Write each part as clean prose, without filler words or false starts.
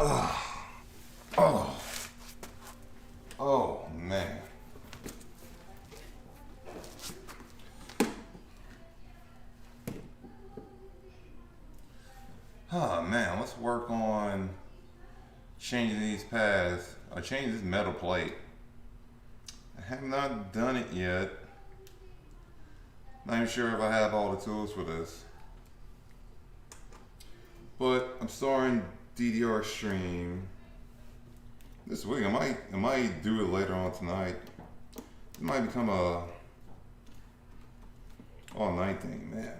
Oh, oh man. Oh man, let's work on changing these pads or changing this metal plate. I have not done it yet. Not even sure if I have all the tools for this. But I'm starting DDR stream this week. I might do it later on tonight. It might become a all night thing, man.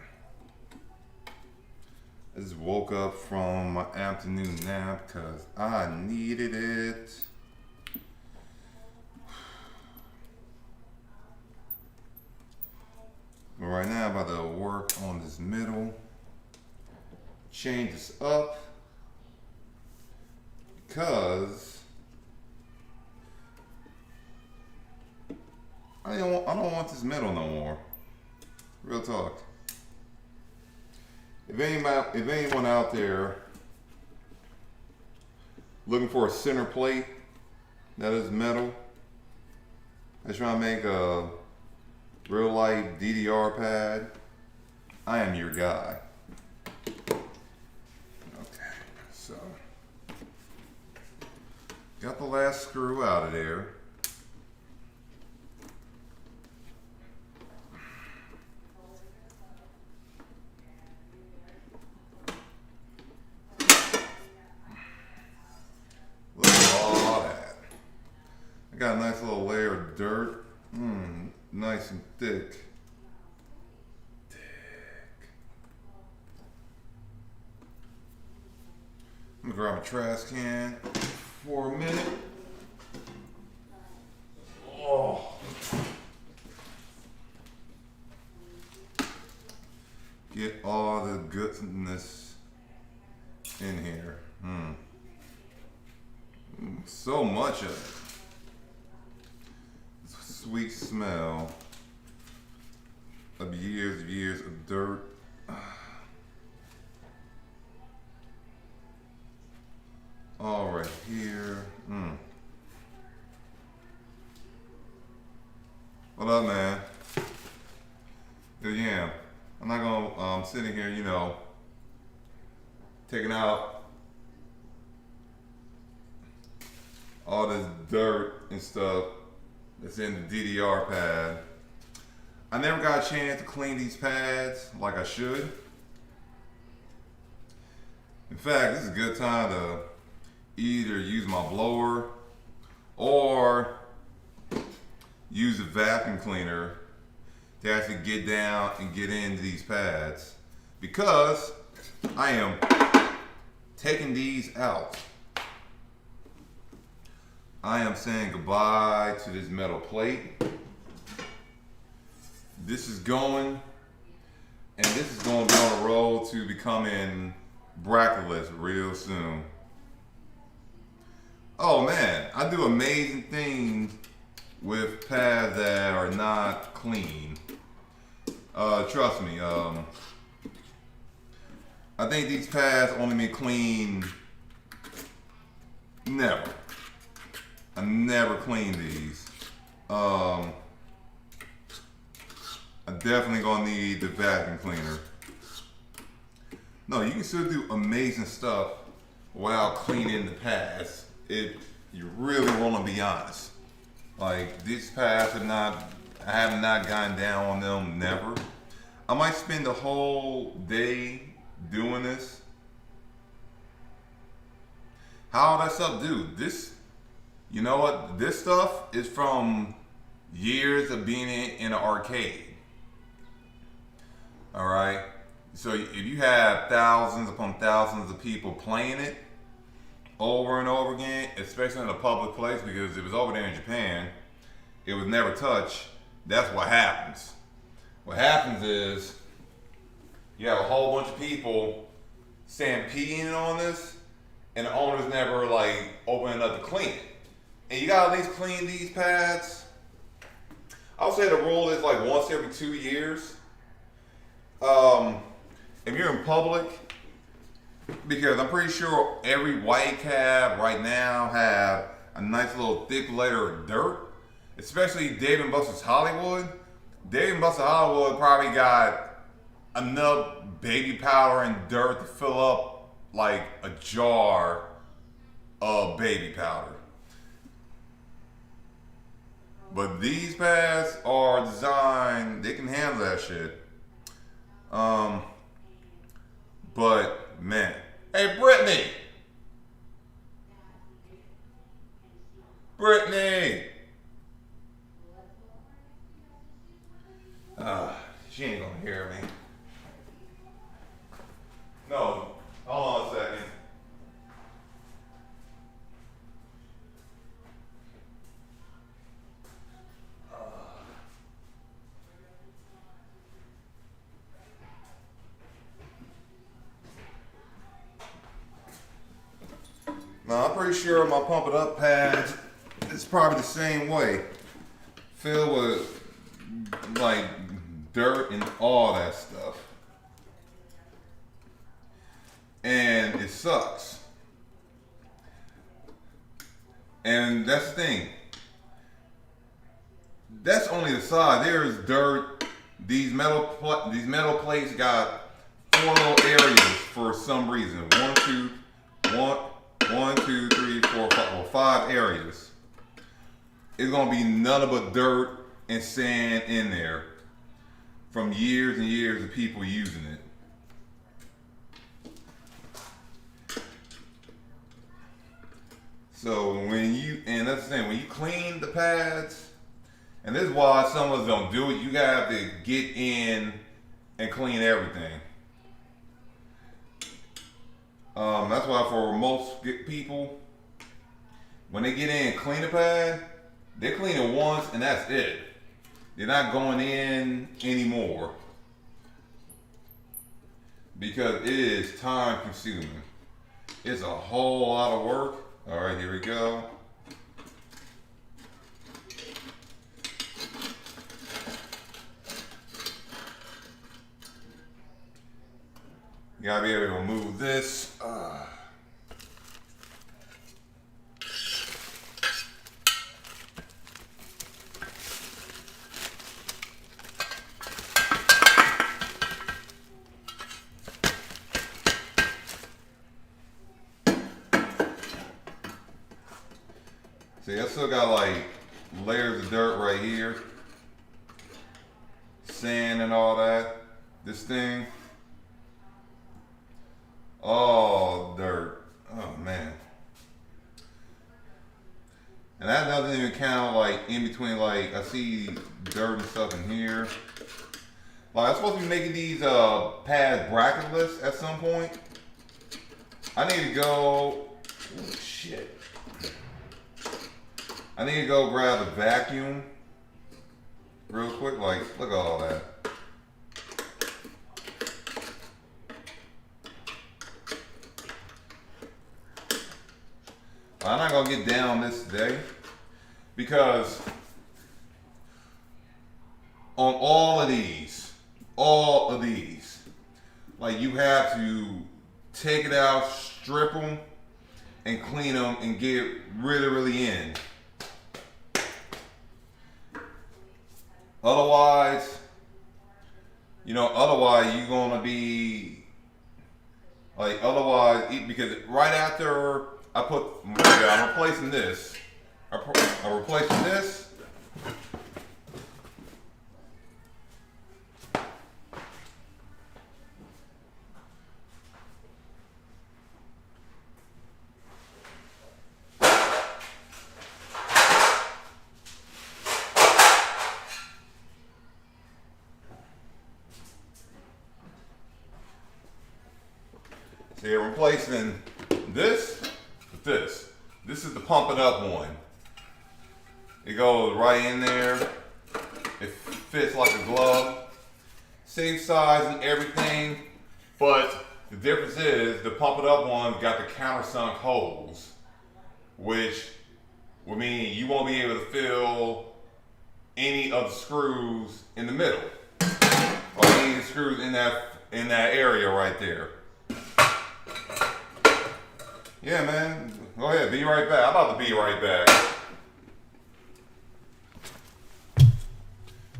I just woke up from my afternoon nap because I needed it. But right now I'm about to work on this middle. Change this up because I don't want this middle no more. Real talk. If anyone out there looking for a center plate that is metal, that's trying to make a real life DDR pad, I am your guy. Okay, so got the last screw out of there. Look at all that. I got a nice little layer of dirt. Nice and thick. I'm gonna grab a trash can for a minute. Oh. Get all the goodness in here. So much of it. Sweet smell of years of dirt. All right here. What up, man? Yeah, I'm not gonna sitting here, taking out all this dirt and stuff that's in the DDR pad. I never got a chance to clean these pads like I should. In fact, this is a good time to either use my blower or use a vacuum cleaner to actually get down and get into these pads, because I am taking these out. I am saying goodbye to this metal plate. This is going, and this is going to be on the road to becoming bracketless real soon. Oh man, I do amazing things with pads that are not clean. Trust me, I think these pads only been clean, never. I never cleaned these. I definitely gonna need the vacuum cleaner. No, you can still do amazing stuff without cleaning the pads. You really wanna be honest. Like, these pads I have not gotten down on them, never. I might spend the whole day doing this. How that stuff do? You know what? This stuff is from years of being in an arcade. All right. So if you have thousands upon thousands of people playing it over and over again, especially in a public place, because it was over there in Japan, it was never touched. That's what happens. What happens is you have a whole bunch of people stampeding on this, and the owner's never opening up to clean it. And you gotta at least clean these pads. I would say the rule is once every 2 years. If you're in public Because I'm pretty sure every white cab right now have a nice little thick layer of dirt. Especially Dave and Buster's Hollywood. Dave and Buster's Hollywood probably got enough baby powder and dirt to fill up like a jar of baby powder. But these pads are designed, they can handle that shit. But man, hey Brittany, Brittany. She ain't gonna hear me. No, hold on a second. Now I'm pretty sure my Pump It Up pads is probably the same way. Filled with like dirt and all that stuff. And it sucks. And that's the thing. That's only the side. There is dirt. These metal plates got 4 little areas for some reason. 1, 2, 3, 4, 5. Well, 5 areas. It's gonna be nothing but dirt and sand in there from years and years of people using it. So and that's the thing, when you clean the pads, and this is why some of us don't do it, you have to get in and clean everything. That's why for most people, when they get in and clean the pad, they clean it once and that's it. They're not going in anymore. Because it is time consuming. It's a whole lot of work. Alright, here we go. You gotta be able to remove this. See, I still got like layers of dirt right here. Sand and all that. This thing. Oh, dirt. Oh, man. And that doesn't even count like in between, like I see dirt and stuff in here. Like I'm supposed to be making these pads bracketless at some point. I need to go, oh, shit. I need to go grab the vacuum real quick. Like, look at all that. I'm not gonna get down this today because on all of these, like you have to take it out, strip them, and clean them and get really in. Otherwise, you're gonna be like, because right after I'm replacing this. I'm replacing this. So you're replacing this with this. This is the Pump It Up one. It goes right in there. It fits like a glove. Same size and everything, but the difference is the Pump It Up one got the countersunk holes, which will mean you won't be able to fill any of the screws in the middle, or any of the screws in that area right there. Yeah, man. Go ahead. Be right back. I'm about to be right back.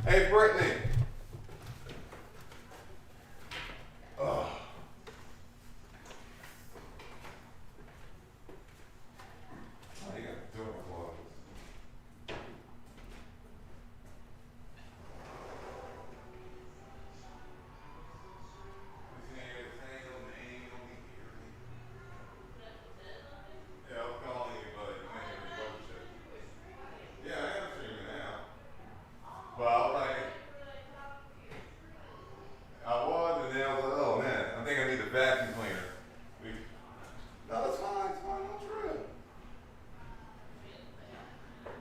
Hey, Brittany. Oh. Oh, you got the door closed. Yeah, I'm calling you, but you can't even go check. Yeah, I am streaming now. But I was like, I was, and then I was like, oh man, I think I need a vacuum cleaner. No, it's fine, don't trip.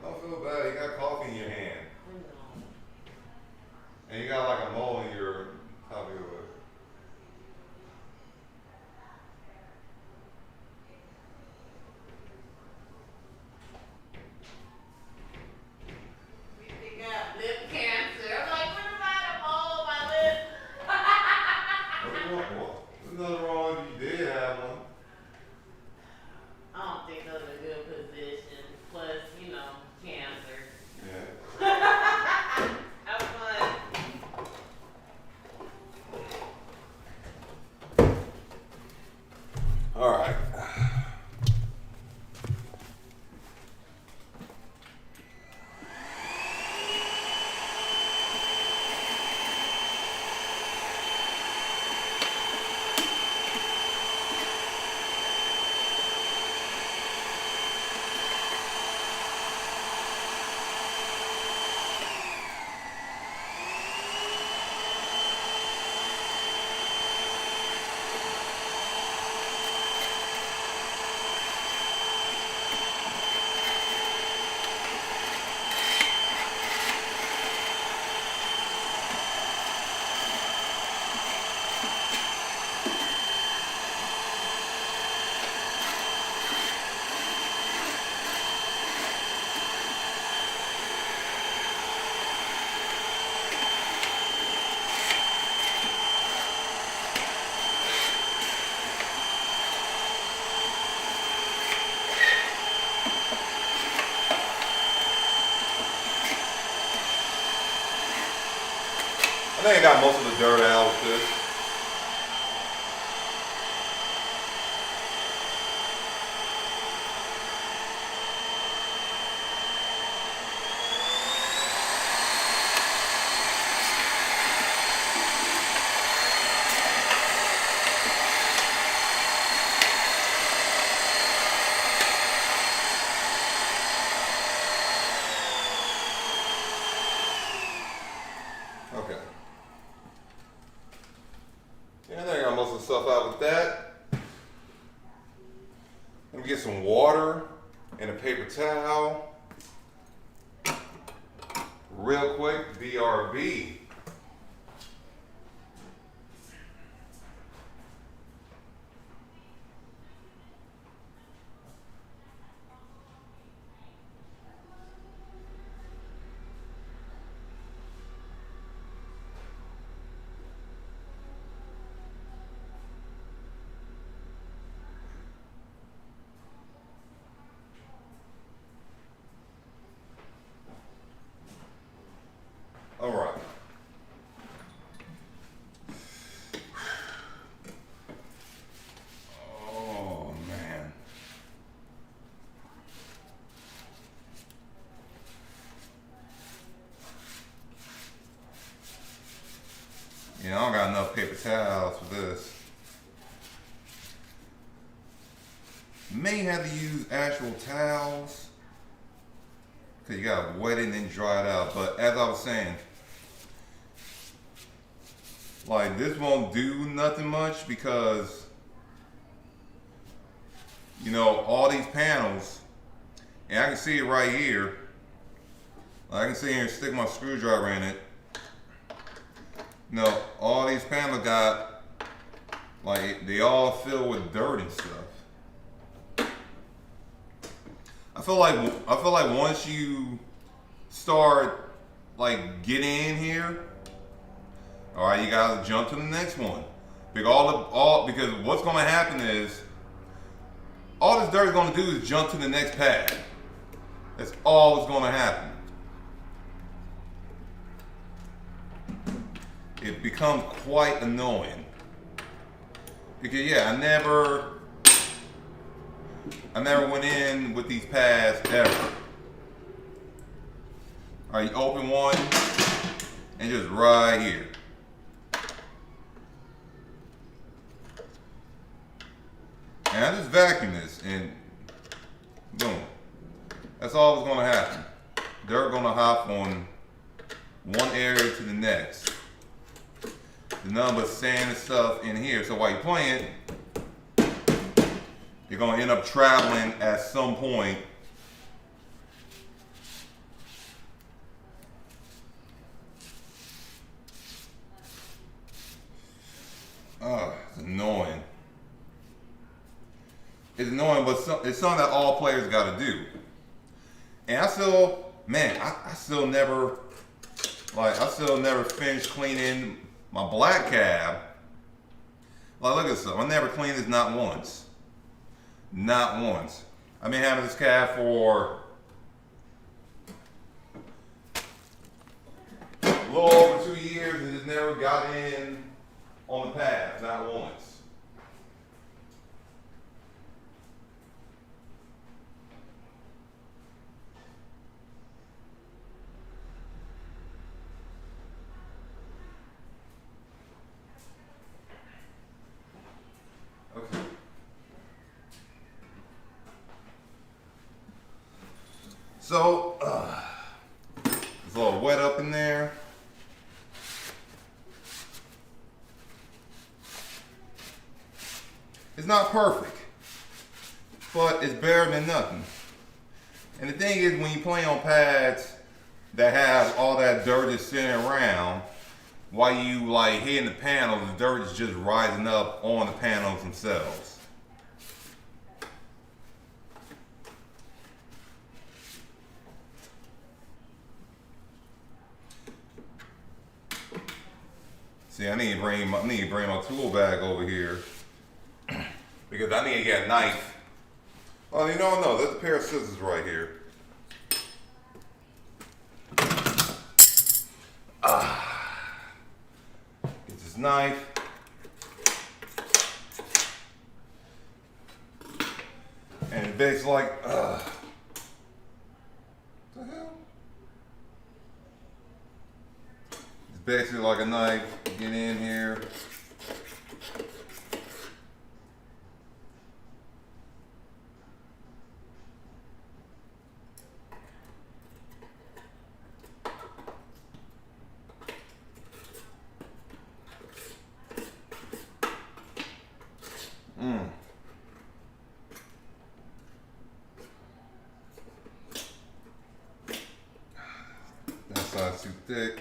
Don't feel bad, you got coffee in your hand. And you got like a mole in your top of your lip. They got lip cancer. I'm like, what about a mole on my lip? There's nothing wrong if you did have one. I don't think those are good positions. Plus, you know, cancer. Yeah. Have fun. All right. I think I got most of the dirt out with this. Okay. Yeah, I think I got most of the stuff out with that. Let me get some water and a paper towel. Real quick, BRB. All right. Oh man. Yeah, I don't got enough paper towels for this. May have to use actual towels because you gotta wet it and then dry it out. But as I was saying, like this won't do nothing much because you know all these panels, and I can see it right here. I can sit here and stick my screwdriver in it. You know, all these panels got like they all filled with dirt and stuff. I feel like once you start like getting in here, all right, you gotta jump to the next one. Because because what's gonna happen is all this dirt is going to do is jump to the next pad. That's all that's going to happen. It becomes quite annoying. Because yeah, I never went in with these pads ever. Alright, you open one and just right here. And I just vacuum this and boom. That's all that's gonna happen. Dirt gonna hop on one area to the next. There's nothing but sand and stuff in here. So while you're playing, you're gonna end up traveling at some point. It's annoying. It's annoying, but it's something that all players got to do. And I still never finished cleaning my black cab. Like, look at this stuff. I never cleaned this not once. Not once. I've been having this cab for a little over 2 years and just never got in on the pads, not once. Okay. So, it's a little wet up in there. It's not perfect, but it's better than nothing. And the thing is, when you play on pads that have all that dirt just sitting around, while you like hitting the panels, the dirt is just rising up on the panels themselves. See, I need to bring my tool bag over here because I need to get a knife. Oh, you know, no, there's a pair of scissors right here. Get this knife. And it's basically like, what the hell? It's basically like a knife. Get in here. That side's too thick.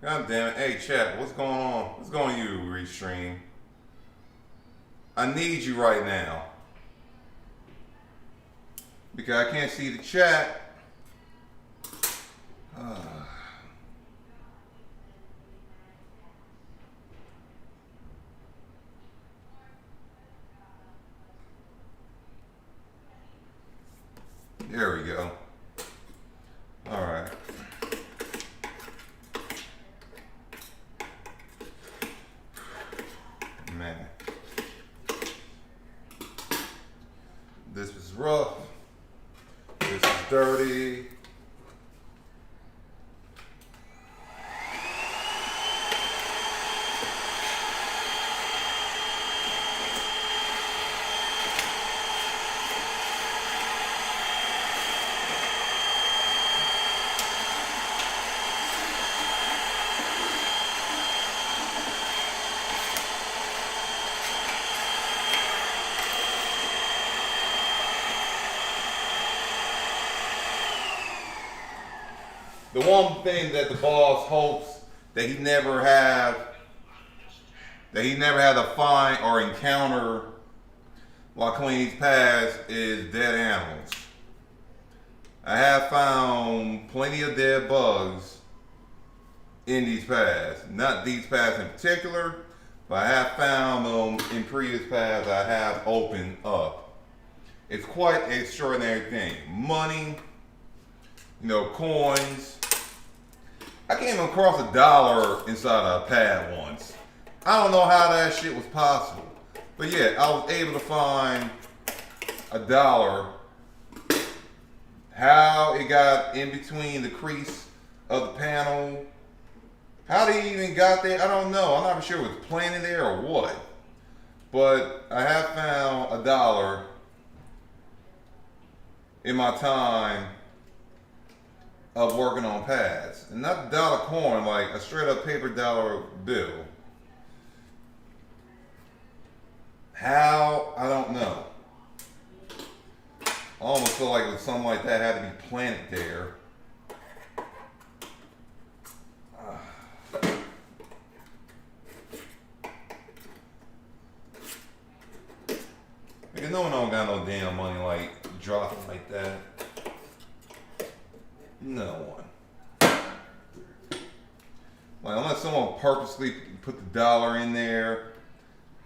God damn it. Hey, chat, what's going on? What's going on, you, Restream? I need you right now. Because I can't see the chat. There we go. All right. Man. This is rough. This is dirty. The one thing that the boss hopes that he never had to find or encounter while cleaning these pads is dead animals. I have found plenty of dead bugs in these pads. Not these pads in particular, but I have found them in previous pads I have opened up. It's quite an extraordinary thing. Money, coins. I came across $1 inside a pad once. I don't know how that shit was possible. But yeah, I was able to find $1. How it got in between the crease of the panel. How they even got there, I don't know. I'm not sure if it was planted there or what. But I have found $1 in my time of working on pads. And not dollar coin, like a straight up paper dollar bill. How? I don't know. I almost feel like it was something like that had to be planted there. Because no one don't got no damn money like dropping like that. No one. Like unless someone purposely put the dollar in there,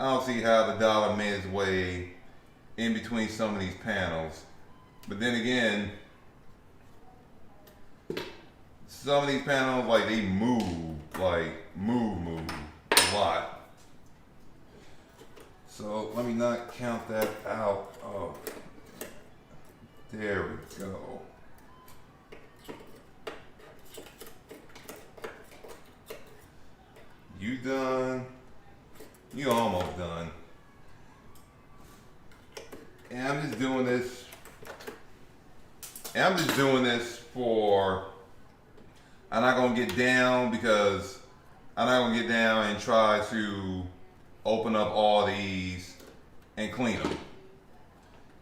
I don't see how the dollar made its way in between some of these panels. But then again, some of these panels, like they move a lot. So let me not count that out. Oh, there we go. You done? You almost done. And I'm just doing this. For. I'm not gonna get down because I'm not gonna get down and try to open up all these and clean them.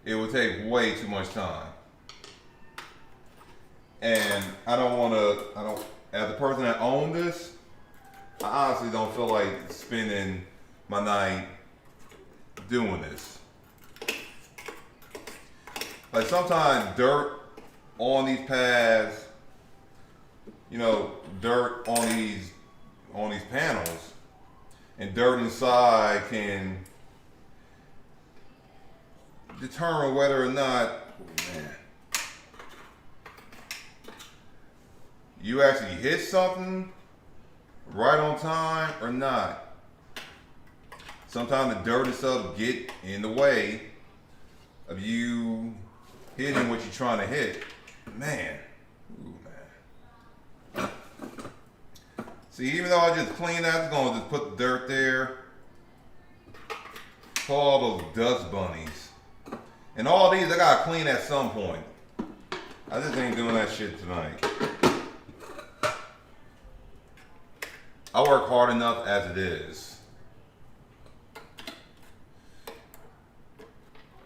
It will take way too much time. And I don't, as the person that owned this, I honestly don't feel like spending my night doing this. Like sometimes dirt on these pads, dirt on these panels, and dirt inside can determine whether or not, you actually hit something right on time or not. Sometimes the dirt and stuff get in the way of you hitting what you're trying to hit. Man. Ooh, man. See, even though I just cleaned that, I'm going to just put the dirt there. Pull all those dust bunnies. And all these, I got to clean at some point. I just ain't doing that shit tonight. I work hard enough as it is.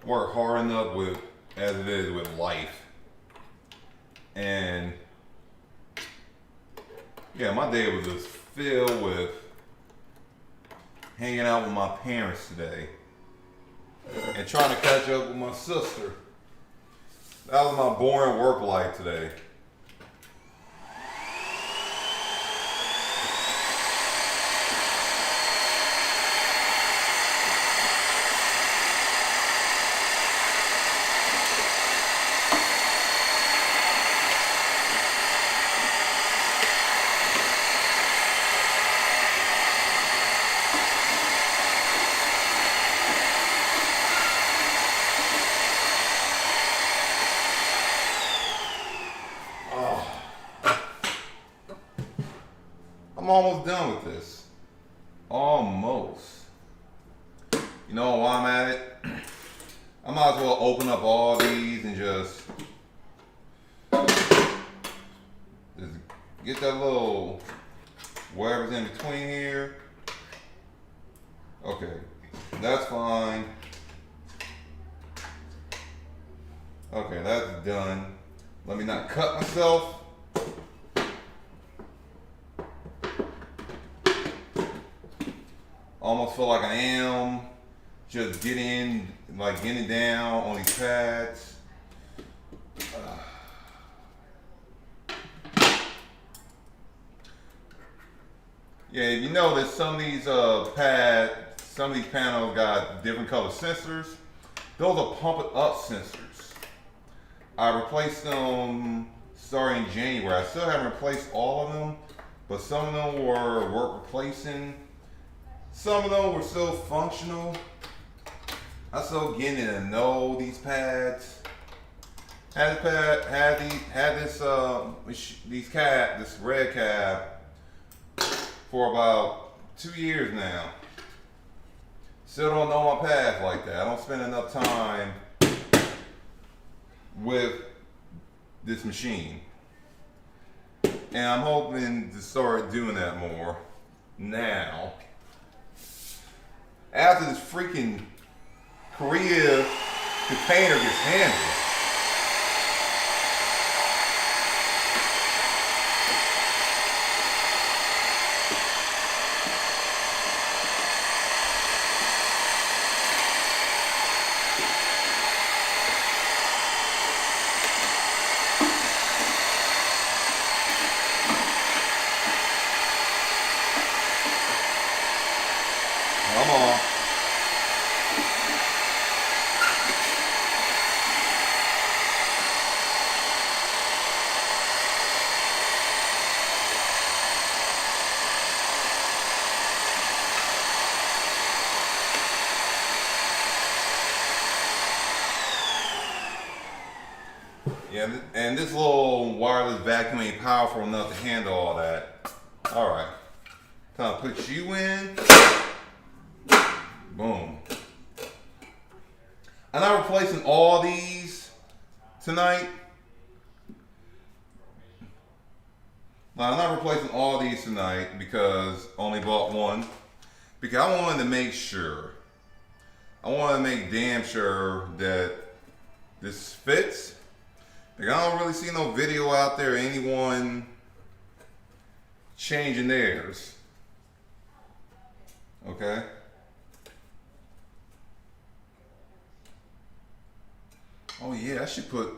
Work hard enough as it is with life. And yeah, my day was just filled with hanging out with my parents today and trying to catch up with my sister. That was my boring work life today. I'm almost done with this. Almost. You know while I'm at it? I might as well open up all these and just get that little whatever's in between here. Okay, that's fine. Okay, that's done. Let me not cut myself. Almost feel like I am just getting down on these pads. Yeah, you notice some of these some of these panels got different color sensors. Those are pump it up sensors. I replaced them starting in January. I still haven't replaced all of them, but some of them were worth replacing. Some of them were still functional. I still getting to know these pads. Had this red cab for about 2 years now. Still don't know my path like that. I don't spend enough time with this machine. And I'm hoping to start doing that more now. After this freaking Korea container gets handled. Come on. Yeah, and this little wireless vacuum ain't powerful enough to handle all that. All right, time to put you in. Boom. I'm not replacing all these tonight. No, I'm not replacing all these tonight because I only bought one. Because I wanted to make sure. I wanted to make damn sure that this fits. Like, I don't really see no video out there of anyone changing theirs. Okay? Oh yeah, I should put.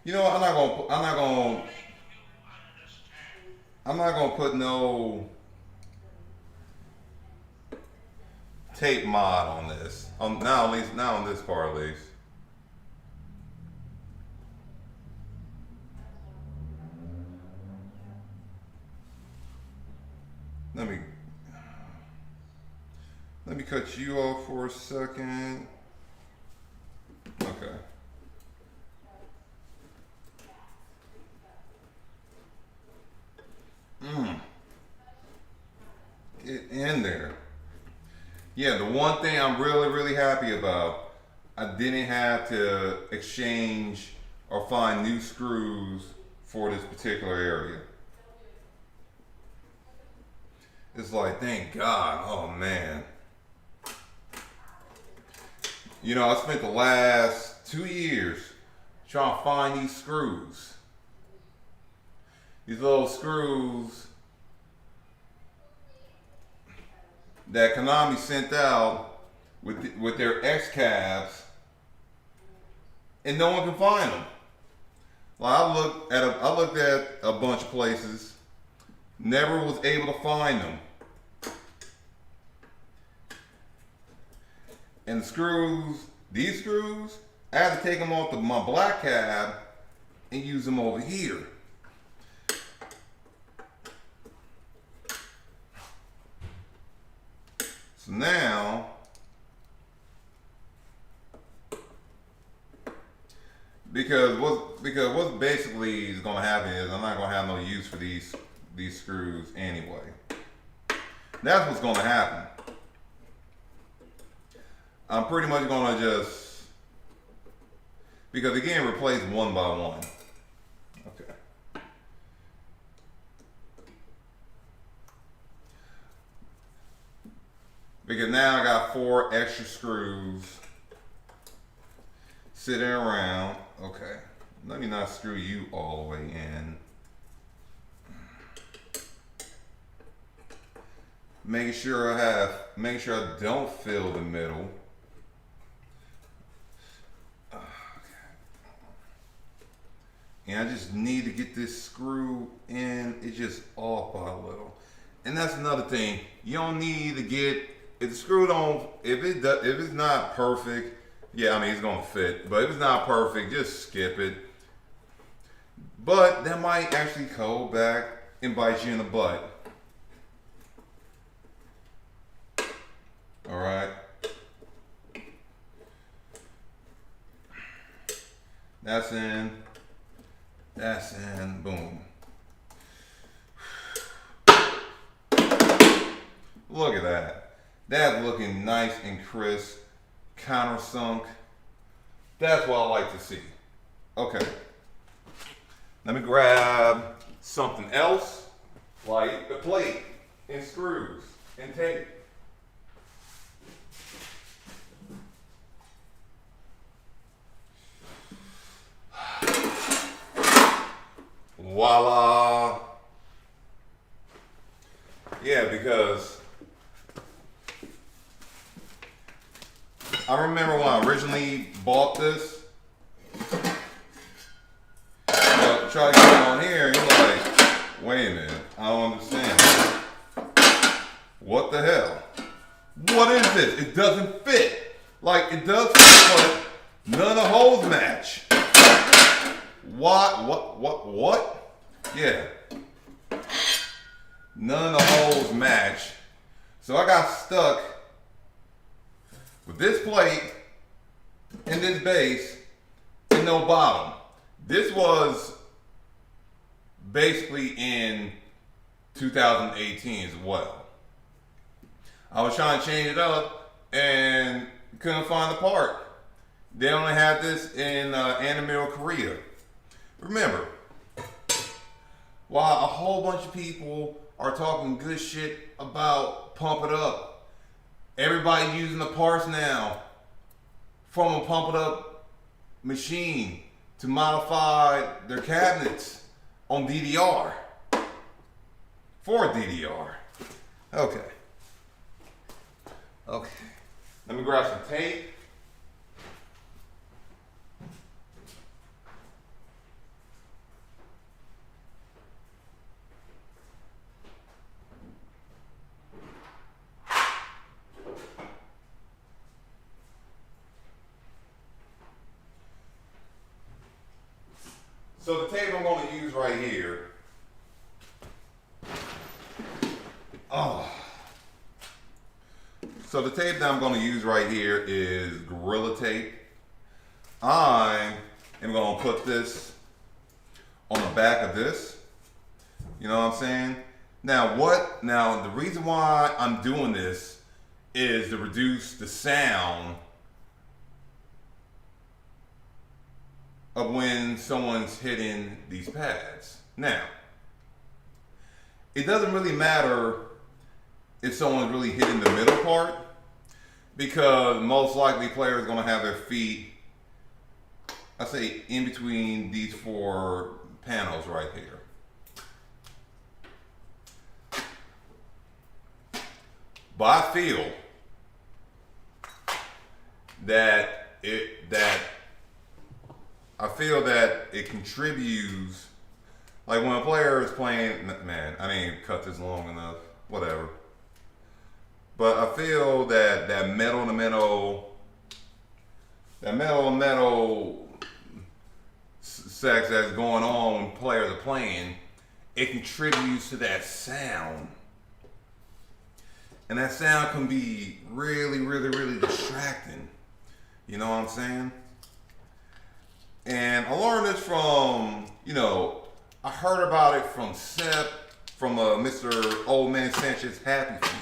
You know what? I'm not gonna put no tape mod on this. Now at least, not on this part at least. Let me cut you off for a second. Okay. Get in there. Yeah, the one thing I'm really, really happy about, I didn't have to exchange or find new screws for this particular area. It's like, thank God. Oh man. You know, I spent the last 2 years trying to find these screws. These little screws that Konami sent out with their X cabs, and no one can find them. Like, I looked at a bunch of places, never was able to find them. And these screws, I had to take them off my black cab and use them over here. So now, because what basically is going to happen is I'm not going to have no use for these screws anyway. That's what's going to happen. I'm pretty much going to just, because again, replace one by one. Okay. Because now I got 4 extra screws sitting around. Okay. Let me not screw you all the way in. Make sure I don't fill the middle. and I just need to get this screw in. It's just off by a little. And that's another thing. You don't need to get, if the screw don't, if it's not perfect, yeah, I mean, it's gonna fit. But if it's not perfect, just skip it. But that might actually go back and bite you in the butt. All right. That's in. That's in. Boom. Look at that. That's looking nice and crisp. Countersunk. That's what I like to see. Okay. Let me grab something else, like a plate and screws and tape. Voila. Yeah, because I remember when I originally bought this, try to get it on here, and you're like, wait a minute, I don't understand. What the hell? What is this? It doesn't fit. Like, it does fit, but none of the holes match. What? Yeah. None of the holes match. So I got stuck with this plate and this base and no bottom. This was basically in 2018 as well. I was trying to change it up and couldn't find the part. They only had this in Anamil, Korea. Remember, while a whole bunch of people are talking good shit about Pump It Up, everybody using the parts now from a Pump It Up machine to modify their cabinets on DDR. For DDR. Okay. Let me grab some tape. So the tape I'm going to use right here. So the tape that I'm going to use right here is Gorilla Tape. I am going to put this on the back of this. You know what I'm saying? Now the reason why I'm doing this is to reduce the sound of when someone's hitting these pads. Now, it doesn't really matter if someone's really hitting the middle part, because most likely players are going to have their feet, I say, in between these four panels right here. But I feel that it contributes, like when a player is playing, man, I didn't cut this long enough, whatever. But I feel that that metal sex that's going on when players are playing, it contributes to that sound. And that sound can be really, really, really distracting. You know what I'm saying? And I learned this from, I heard about it from Sep, from Mr. Old Man Sanchez Happy Feet.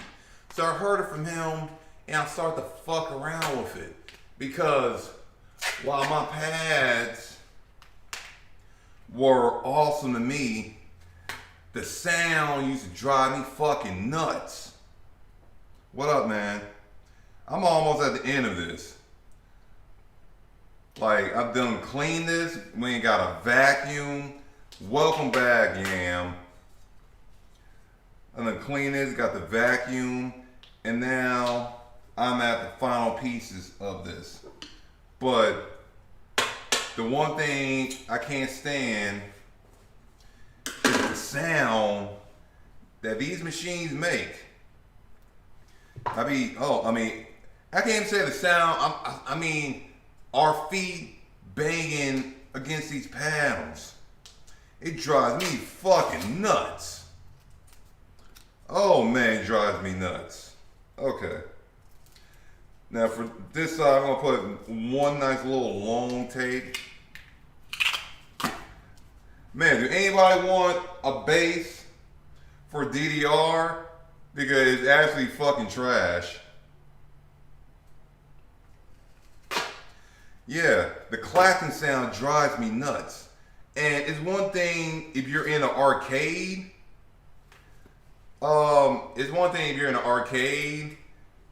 So I heard it from him, and I started to fuck around with it. Because while my pads were awesome to me, the sound used to drive me fucking nuts. What up, man? I'm almost at the end of this. Like, I've done cleaned this. We ain't got a vacuum. Welcome back, Yam. I'm gonna clean this, got the vacuum, and now I'm at the final pieces of this. But the one thing I can't stand is the sound that these machines make. I mean, I can't even say the sound. I mean, our feet banging against these paddles. It drives me fucking nuts. Oh man, it drives me nuts. Okay. Now for this side, I'm gonna put one nice little long tape. Man, do anybody want a bass for DDR? Because it's actually fucking trash. Yeah, the clacking sound drives me nuts. And it's one thing if you're in an arcade. It's one thing if you're in an arcade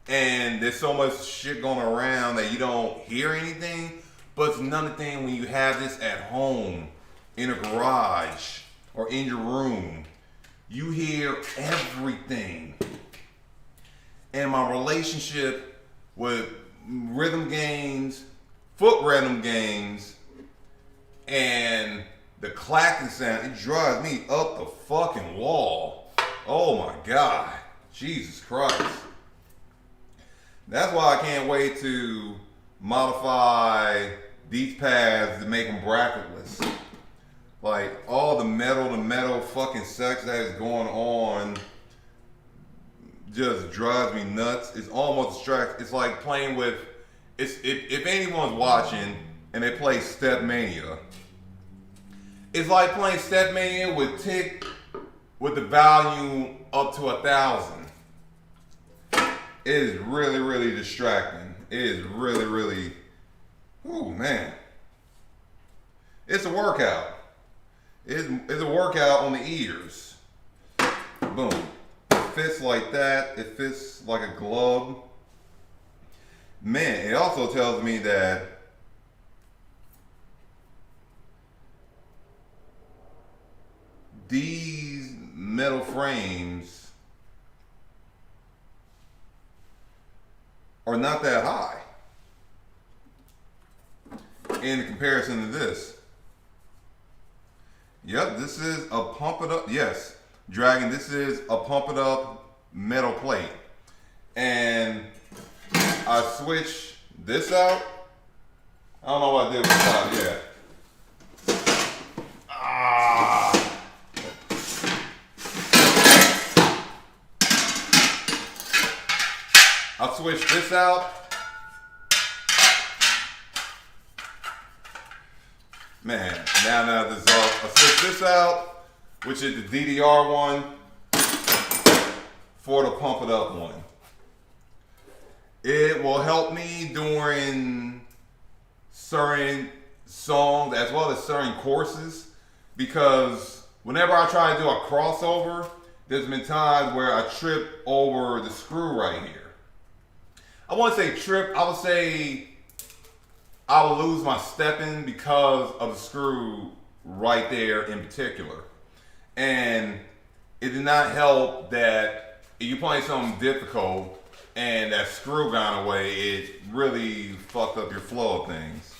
and there's so much shit going around that you don't hear anything. But it's another thing when you have this at home, in a garage, or in your room. You hear everything. And my relationship with rhythm games, foot rhythm games, and the clacking sound, it drives me up the fucking wall. Oh my God. Jesus Christ. That's why I can't wait to modify these pads to make them bracketless. Like all the metal fucking sex that is going on just drives me nuts. It's almost distracting. It's like playing with, if anyone's watching and they play Step Mania, it's like playing Step Mania with the volume up to 1,000. It is really distracting. It is really, ooh man. It's a workout. It's a workout on the ears. Boom. It fits like that. It fits like a glove. Man, it also tells me that these metal frames are not that high in comparison to this. Yep, this is a pump it up. Yes, Dragon, this is a pump it up metal plate. And I switched this out. I don't know what I did with the top yet. I switched this out. Man, now this is off. I switched this out, which is the DDR one, for the pump it up one. It will help me during certain songs as well as certain courses, because whenever I try to do a crossover, there's been times where I trip over the screw right here. I wouldn't say trip, I would say I would lose my stepping because of the screw right there in particular. And it did not help that if you're playing something difficult and that screw got away, it really fucked up your flow of things.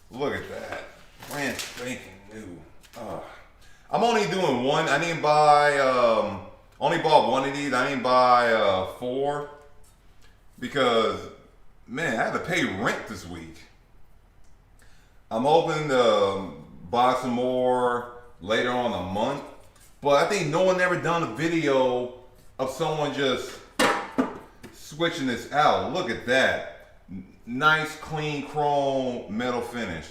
Look at that. Brand spanking new. I'm only doing one. I didn't buy, only bought one of these. I didn't buy 4 because, man, I had to pay rent this week. I'm hoping to buy some more later on in the month, but I think no one ever done a video of someone just switching this out. Look at that. Nice, clean chrome metal finish.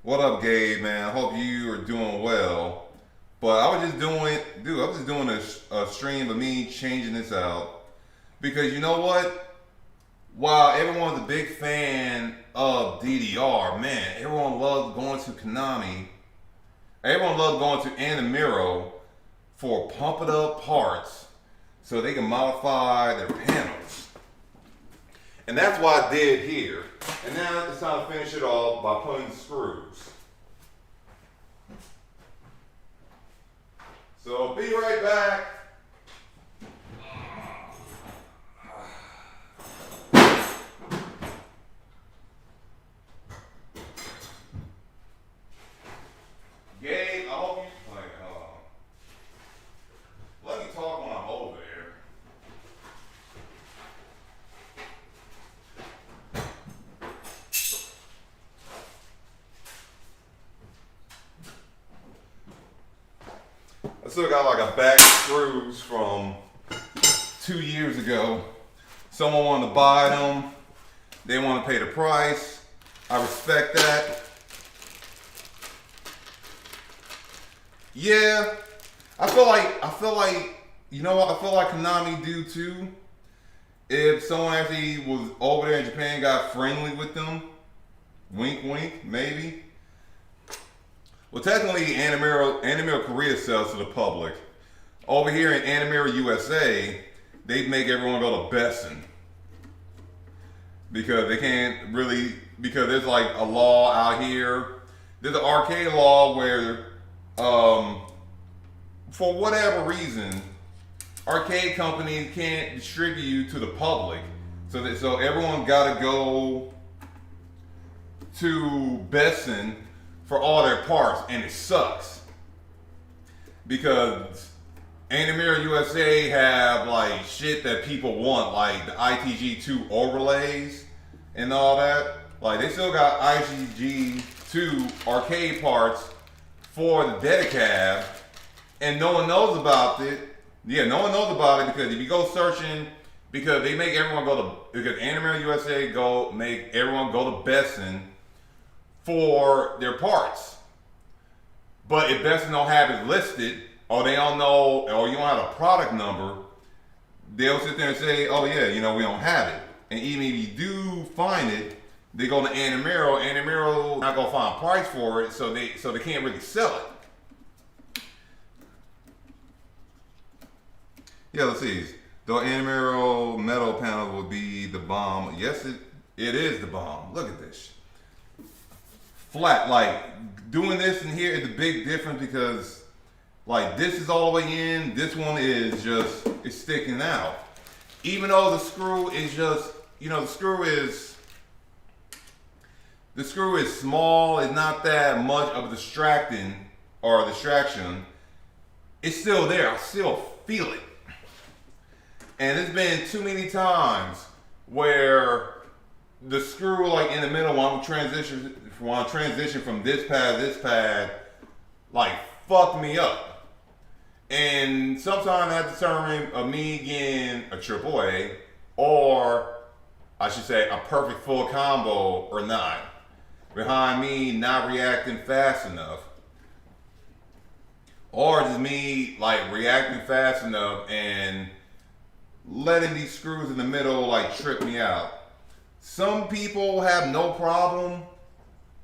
What up, Gabe, man? I hope you are doing well. But I was just doing a stream of me changing this out. Because you know what? While everyone's a big fan of DDR, man, everyone loves going to Konami. Everyone loves going to Animiro for pump it up parts so they can modify their panels. And that's what I did here. And now it's time to finish it off by putting the screws. So be right back. still got like a bag of screws from 2 years ago. Someone wanted to buy them. They want to pay the price. I respect that. Yeah, I feel like, you know what? I feel like Konami do too. If someone actually was over there in Japan, got friendly with them, wink, wink, maybe. Well, technically, Animero Korea sells to the public. Over here in Animero USA, they make everyone go to Besson because they can't really, because there's like a law out here. There's an arcade law where, for whatever reason, arcade companies can't distribute you to the public. So everyone got to go to Besson for all their parts, and it sucks because Animero USA have like shit that people want, like the ITG2 overlays and all that. Like they still got ITG2 arcade parts for the Dedicab, and no one knows about it. Yeah, no one knows about it because if you go searching, because they make everyone go to, because Animero USA make everyone go to Besson for their parts. But if Besson don't have it listed, or they don't know, or you don't have a product number, they'll sit there and say, oh yeah, you know, we don't have it. And even if you do find it, they go to Animero. Animero not gonna find a price for it, so they can't really sell it. Yeah, let's see. The Animero metal panel will be the bomb. Yes, it is the bomb. Look at this. Flat, like doing this in here is a big difference because like this is all the way in, this one is just, it's sticking out. Even though the screw is just, you know, the screw is small, it's not that much of a distraction, it's still there, I still feel it. And it's been too many times where the screw like in the middle when I transition from this pad to this pad, like fucked me up. And sometimes I determine of me getting a AAA, or I should say a perfect full combo or not. Behind me not reacting fast enough. Or just me like reacting fast enough and letting these screws in the middle like trip me out. Some people have no problem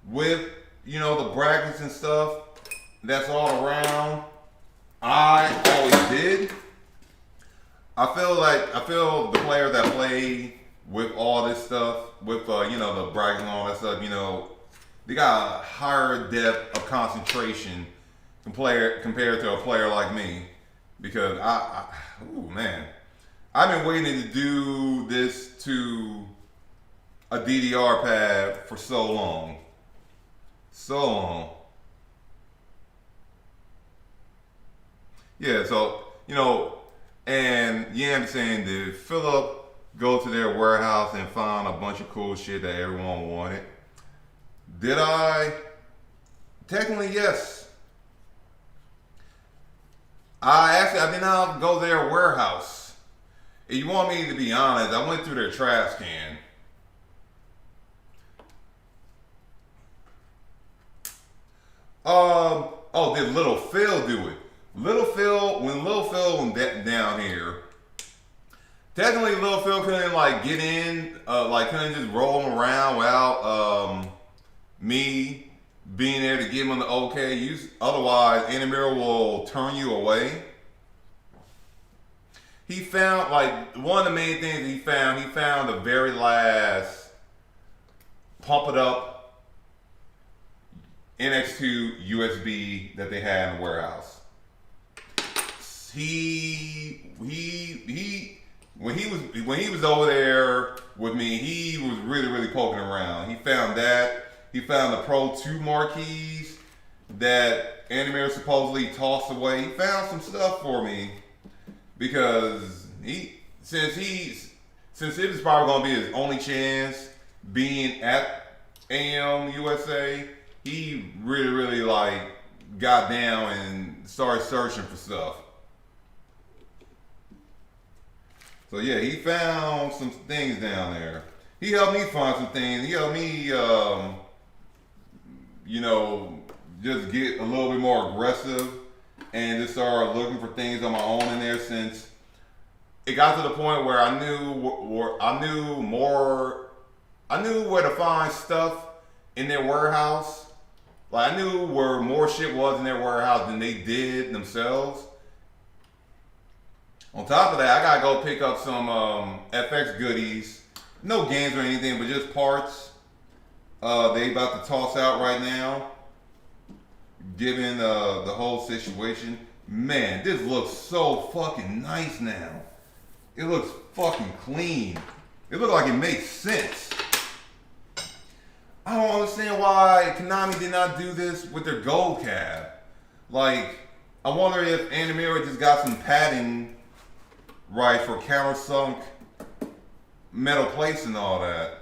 with, you know, the brackets and stuff that's all around. I always did. I feel the players that play with all this stuff, with you know, the brackets and all that stuff, you know, they got a higher depth of concentration compared to a player like me, because ooh man, I've been waiting to do this to a DDR pad for so long. So long. Yeah, so, you know, and Yam saying, did Philip go to their warehouse and find a bunch of cool shit that everyone wanted? Did I? Technically, yes. I did not go to their warehouse. If you want me to be honest, I went through their trash can. Did Little Phil do it? When Little Phil went down here, technically Little Phil couldn't like get in, couldn't just roll him around without me being there to give him the okay. Otherwise, Animero will turn you away. He found, like, one of the main things he found the very last pump it up NX2 USB that they had in the warehouse. When he was over there with me, he was really poking around. He found that. He found the Pro 2 marquees that Animero supposedly tossed away. He found some stuff for me because since it was probably gonna be his only chance being at AM USA, he really like got down and started searching for stuff. So yeah, he found some things down there. He helped me find some things. He helped me, just get a little bit more aggressive and just start looking for things on my own in there. Since it got to the point where I knew where to find stuff in their warehouse. Like I knew where more shit was in their warehouse than they did themselves. On top of that, I gotta go pick up some FX goodies. No games or anything, but just parts. They about to toss out right now. Given the whole situation. Man, this looks so fucking nice now. It looks fucking clean. It looks like it makes sense. I don't understand why Konami did not do this with their gold cab. Like, I wonder if Animera just got some padding right for countersunk metal plates and all that.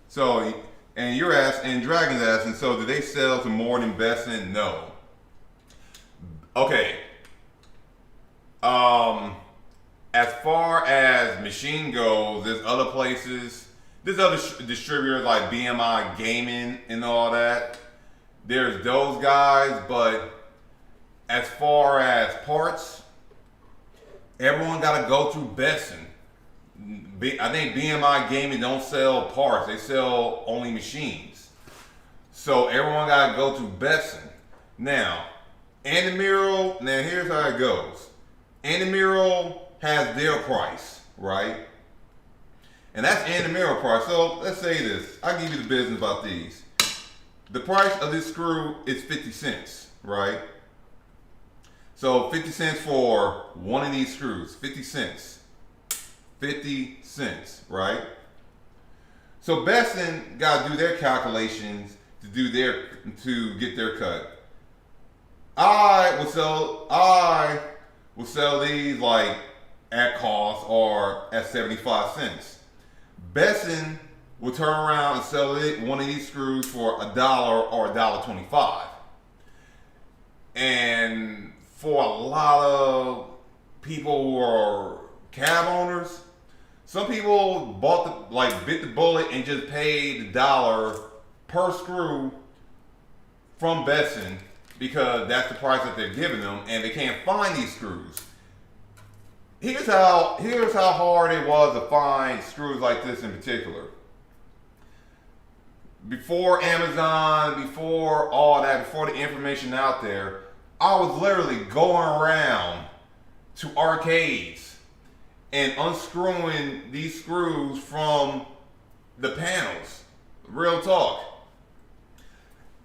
So, and Dragon's asking, so do they sell to more than Besson? No. Okay. As far as machine goes, there's other places. There's other distributors like BMI Gaming and all that. There's those guys, but as far as parts, everyone got to go through Besson. I think BMI Gaming don't sell parts; they sell only machines. So everyone got to go through Besson. Now, Andamiro. Now here's how it goes. Andamiro has their price, right? And that's Andamiro price. So let's say this. I'll give you the business about these. The price of this screw is 50 cents, right? So 50 cents for one of these screws. 50 cents. 50 cents, right? So Besson got to do their calculations to get their cut. I will sell these like at cost or at 75 cents. Besson will turn around and sell one of these screws for $1 or $1.25. And for a lot of people who are cab owners, some people bit the bullet and just paid $1 per screw from Besson because that's the price that they're giving them, and they can't find these screws. Here's how hard it was to find screws like this in particular. Before Amazon, before all that, before the information out there, I was literally going around to arcades and unscrewing these screws from the panels. Real talk.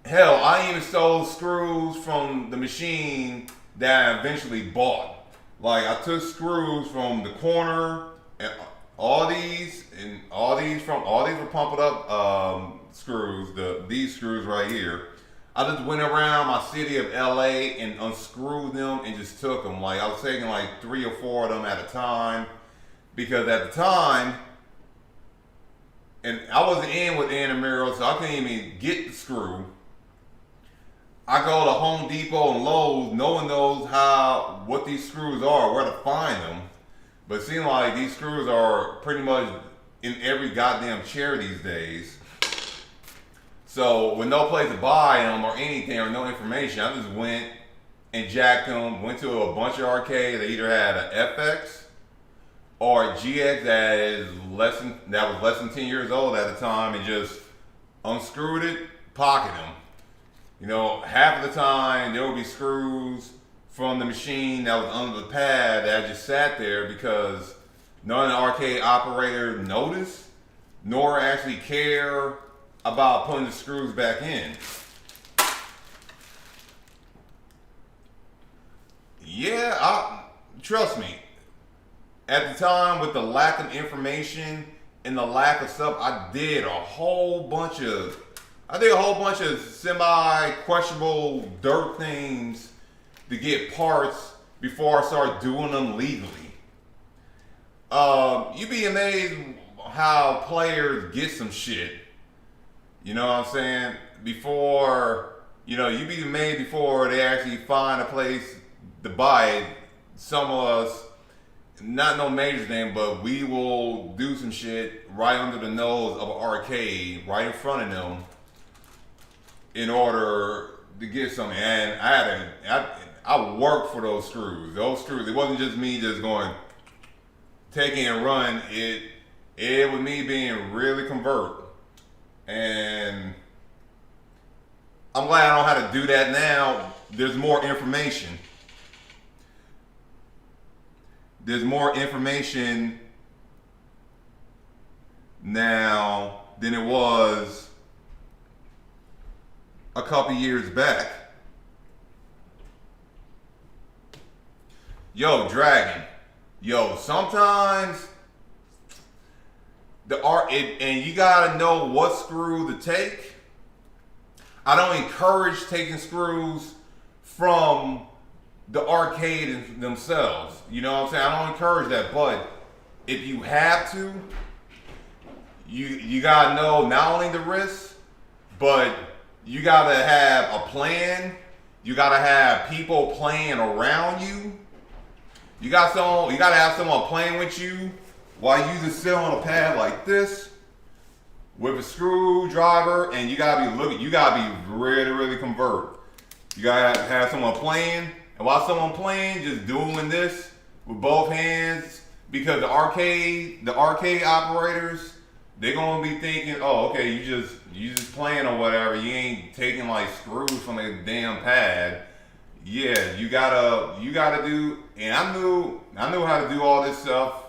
Hell, I even stole screws from the machine that I eventually bought. Like I took screws from the corner, and all these were pumped up screws. These screws right here. I just went around my city of LA and unscrewed them and just took them. Like I was taking like 3 or 4 of them at a time, because at the time, and I wasn't in with Andamiro, so I couldn't even get the screw. I go to Home Depot and Lowe's. No one knows what these screws are, where to find them. But it seems like these screws are pretty much in every goddamn chair these days. So with no place to buy them or anything or no information, I just went and jacked them. Went to a bunch of arcades. They either had an FX or a GX that was less than 10 years old at the time, and just unscrewed it, pocketed them. You know, half of the time there would be screws from the machine that was under the pad that just sat there because none of the arcade operator noticed nor actually care about putting the screws back in. Yeah, trust me. At the time, with the lack of information and the lack of stuff, I did a whole bunch of semi-questionable dirt things to get parts before I started doing them legally. You'd be amazed how players get some shit. You know what I'm saying? Before, you be made before they actually find a place to buy it. Some of us, not no major thing, but we will do some shit right under the nose of an arcade, right in front of them, in order to get something. And I worked for those screws. Those screws, it wasn't just me just going, taking and run. It was me being really convert. And I'm glad I know how to do that now. There's more information. There's more information now than it was a couple years back. Yo, Dragon. Yo, sometimes and you gotta know what screw to take. I don't encourage taking screws from the arcade themselves. You know what I'm saying? I don't encourage that, but if you have to, you gotta know not only the risks, but you gotta have a plan. You gotta have people playing around you. You gotta have someone playing with you while you just sit on a pad like this with a screwdriver, and you gotta be really, really convert. You gotta have someone playing, and while someone playing, just doing this with both hands, because the arcade operators, they're gonna be thinking, oh, okay, you just playing or whatever. You ain't taking like screws from a damn pad. Yeah, you gotta do. And I knew how to do all this stuff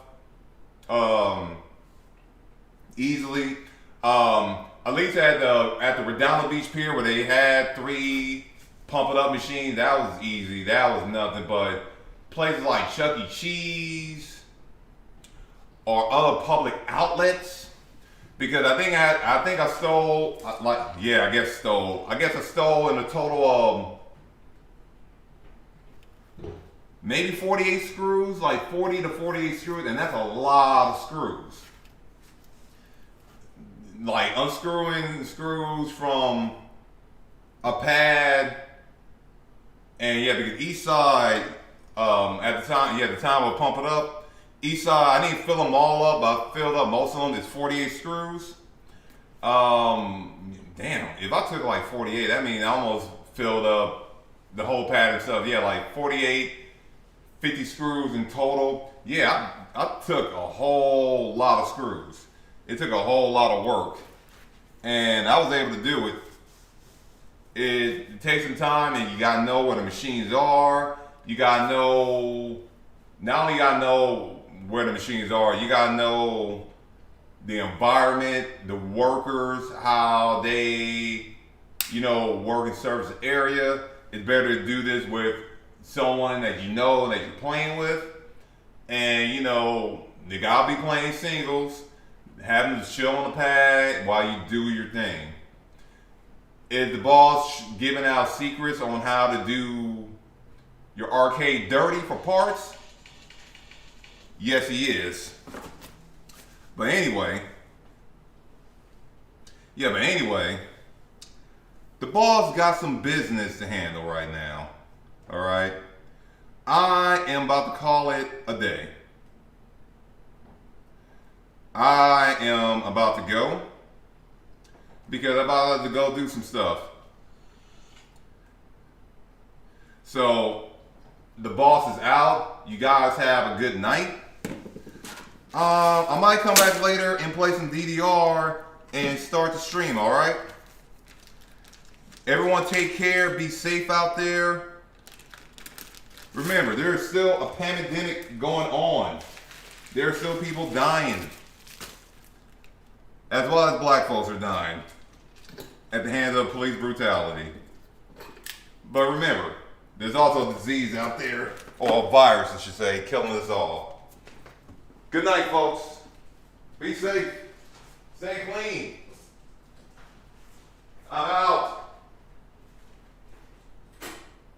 easily. At least at the Redondo Beach Pier, where they had 3 pump it up machines, that was easy. That was nothing. But places like Chuck E. Cheese or other public outlets, because I stole in a total of maybe 48 screws, like 40 to 48 screws, and that's a lot of screws. Like unscrewing screws from a pad, and because East Side, at the time of Pump It Up, East Side, I didn't fill them all up, but I filled up most of them. It's 48 screws. Damn, if I took like 48, that means I almost filled up the whole pad and stuff. Yeah, like 48, 50 screws in total. Yeah, I took a whole lot of screws. It took a whole lot of work, and I was able to do it. It takes some time, and you gotta know where the machines are. You gotta know, not only gotta know where the machines are, you gotta know the environment, the workers, how they, work in service area. It's better to do this with someone that you know that you're playing with, and they gotta be playing singles. Have them just chill on the pad while you do your thing. Is the boss giving out secrets on how to do your arcade dirty for parts? Yes, he is. But anyway, the boss got some business to handle right now. All right, I am about to call it a day. I am about to go because I'm about to go do some stuff. So the boss is out. You guys have a good night. I might come back later and play some DDR and start the stream, all right? Everyone take care. Be safe out there. Remember, there's still a pandemic going on. There are still people dying, as well as black folks are dying at the hands of police brutality. But remember, there's also a disease out there, or a virus, I should say, killing us all. Good night, folks. Be safe. Stay clean. I'm out.